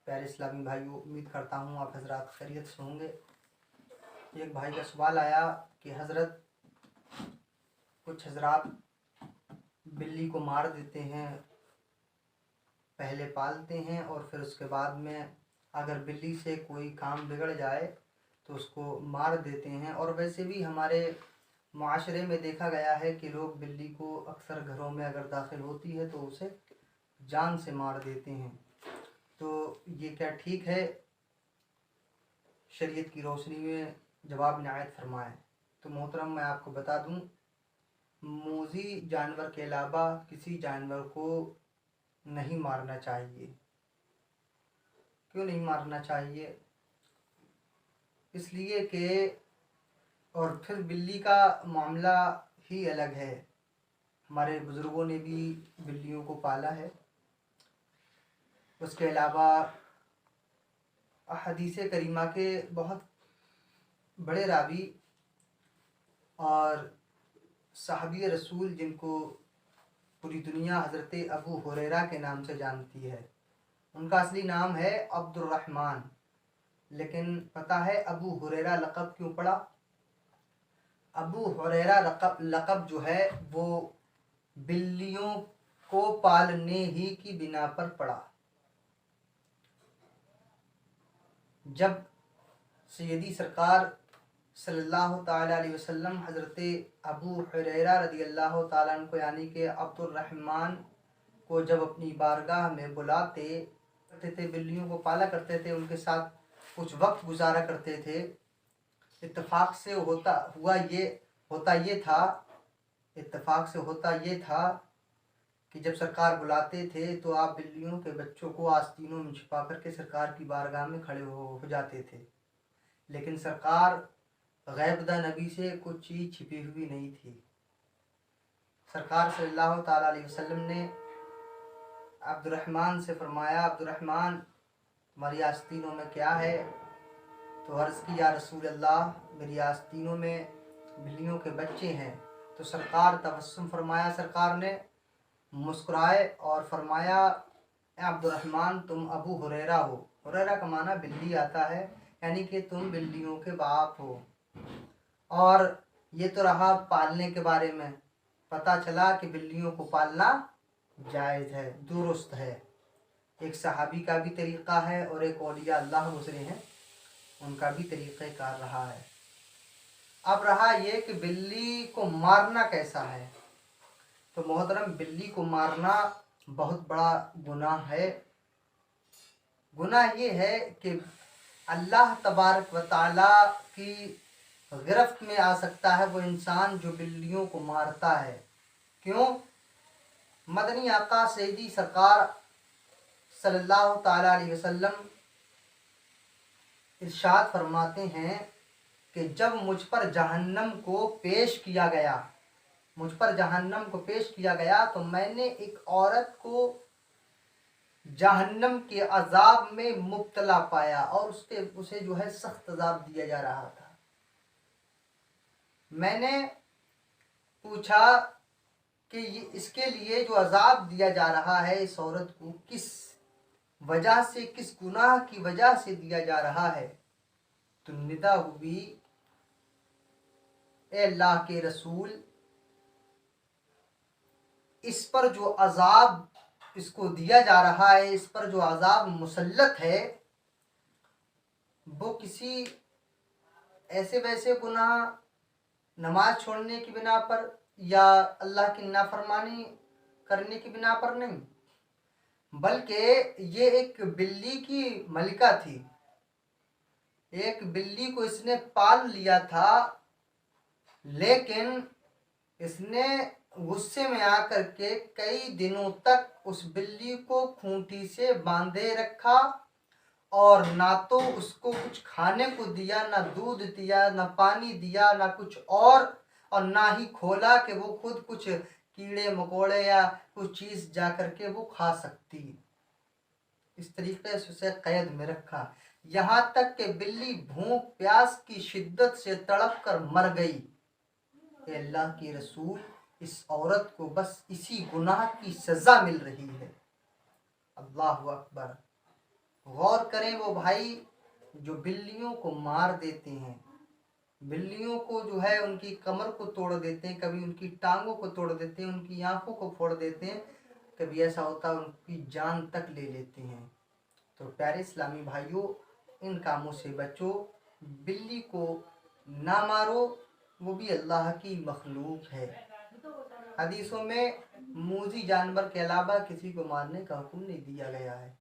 प्यारे इस्लामी भाइयों, उम्मीद करता हूँ आप हजरात खैरियत से होंगे। एक भाई का सवाल आया कि हज़रत कुछ हजरात बिल्ली को मार देते हैं, पहले पालते हैं और फिर उसके बाद में अगर बिल्ली से कोई काम बिगड़ जाए तो उसको मार देते हैं। और वैसे भी हमारे माशरे में देखा गया है कि लोग बिल्ली को अक्सर घरों में अगर दाखिल होती है तो उसे जान से मार देते हैं। तो ये क्या ठीक है? शरीयत की रोशनी में जवाब इनायत फरमाएँ। तो मोहतरम, मैं आपको बता दूं, मूज़ी जानवर के अलावा किसी जानवर को नहीं मारना चाहिए। क्यों नहीं मारना चाहिए? इसलिए कि और फिर बिल्ली का मामला ही अलग है। हमारे बुज़ुर्गों ने भी बिल्लियों को पाला है। उसके अलावा हदीस करीमा के बहुत बड़े रावी और सहाबी रसूल जिनको पूरी दुनिया हज़रत अबू हुरैरा के नाम से जानती है, उनका असली नाम है अब्दुर्रहमान, लेकिन पता है अबू हुरैरा लक़ब क्यों पड़ा? अबू हुरैरा लक़ब जो है वो बिल्लियों को पालने ही की बिना पर पड़ा। जब सैयदी सरकार सल्लल्लाहु ताला अलैहि वसल्लम हज़रत अबू हुरैरा रदियल्लाहु ताला अन्हु को यानी कि अब्दुर्रहमान को जब अपनी बारगाह में बुलाते करते थे, बिल्लियों को पाला करते थे, उनके साथ कुछ वक्त गुजारा करते थे। इत्तेफाक से होता ये था कि जब सरकार बुलाते थे तो आप बिल्लियों के बच्चों को आस्तीनों में छिपा करके सरकार की बारगाह में खड़े हो जाते थे। लेकिन सरकार गैबदा नबी से कुछ चीज़ छिपी हुई नहीं थी। सरकार सल्लल्लाहु ताला अलैहि वसल्लम ने अब्दुर्रहमान से फरमाया, अब्दुर्रहमान, तुम्हारी आस्तीनों में क्या है? तो अर्ज़ की, या रसूल अल्लाह, मेरी आस्तीनों में बिल्लियों के बच्चे हैं। तो सरकार तबस्सुम फरमाया, सरकार ने मुस्कुराए और फरमाया, अब्दुर्रहमान, तुम अबू हुरैरा हो। हुरैरा का माना बिल्ली आता है, यानी कि तुम बिल्लियों के बाप हो। और ये तो रहा पालने के बारे में, पता चला कि बिल्लियों को पालना जायज़ है, दुरुस्त है। एक सहाबी का भी तरीक़ा है और एक औलिया अल्लाह गुज़रे हैं, उनका भी तरीक़ाकार रहा है। अब रहा ये कि बिल्ली को मारना कैसा है। तो मोहतरम, बिल्ली को मारना बहुत बड़ा गुनाह है। गुनाह ये है कि अल्लाह तबारक व तआला की गिरफ्त में आ सकता है वो इंसान जो बिल्लियों को मारता है। क्यों? मदनी आका सैयदी सरकार सल्लल्लाहु ताला अलैहि वसल्लम इरशाद फरमाते हैं कि जब मुझ पर जहन्नम को पेश किया गया तो मैंने एक औरत को जहन्नम के अजाब में मुब्तला पाया और उसे जो है सख्त अजाब दिया जा रहा था। मैंने पूछा कि इसके लिए जो अजाब दिया जा रहा है इस औरत को, किस वजह से, किस गुनाह की वजह से दिया जा रहा है? तो निदा हुई, ए अल्लाह के रसूल, इस पर जो अजाब इसको दिया जा रहा है, इस पर जो अजाब मुसल्लत है, वो किसी ऐसे वैसे गुनाह, नमाज छोड़ने की बिना पर या अल्लाह की नाफरमानी करने की बिना पर नहीं, बल्कि ये एक बिल्ली की मलिका थी। एक बिल्ली को इसने पाल लिया था, लेकिन इसने गुस्से में आकर के कई दिनों तक उस बिल्ली को खूंटी से बांधे रखा और ना तो उसको कुछ खाने को दिया, ना दूध दिया, ना पानी दिया, ना कुछ और ना ही खोला कि वो खुद कुछ कीड़े मकोड़े या कुछ चीज़ जा कर के वो खा सकती। इस तरीके से उसे कैद में रखा, यहाँ तक कि बिल्ली भूख प्यास की शिद्दत से तड़प कर मर गई। अल्लाह की रसूल, इस औरत को बस इसी गुनाह की सज़ा मिल रही है। अल्लाहु अकबर। غور کریں وہ بھائی جو بلیوں کو مار دیتے ہیں، بلیوں کو جو ہے ان کی کمر کو توڑ دیتے ہیں، کبھی ان کی ٹانگوں کو توڑ دیتے ہیں، ان کی آنکھوں کو پھوڑ دیتے ہیں، کبھی ایسا ہوتا ہے ان کی جان تک لے لیتے ہیں۔ تو پیارے اسلامی بھائیوں، ان کاموں سے بچو، بلی کو نہ مارو، وہ بھی اللہ کی مخلوق ہے۔ حدیثوں میں موذی جانور کے علاوہ کسی کو مارنے کا حکم نہیں دیا گیا ہے۔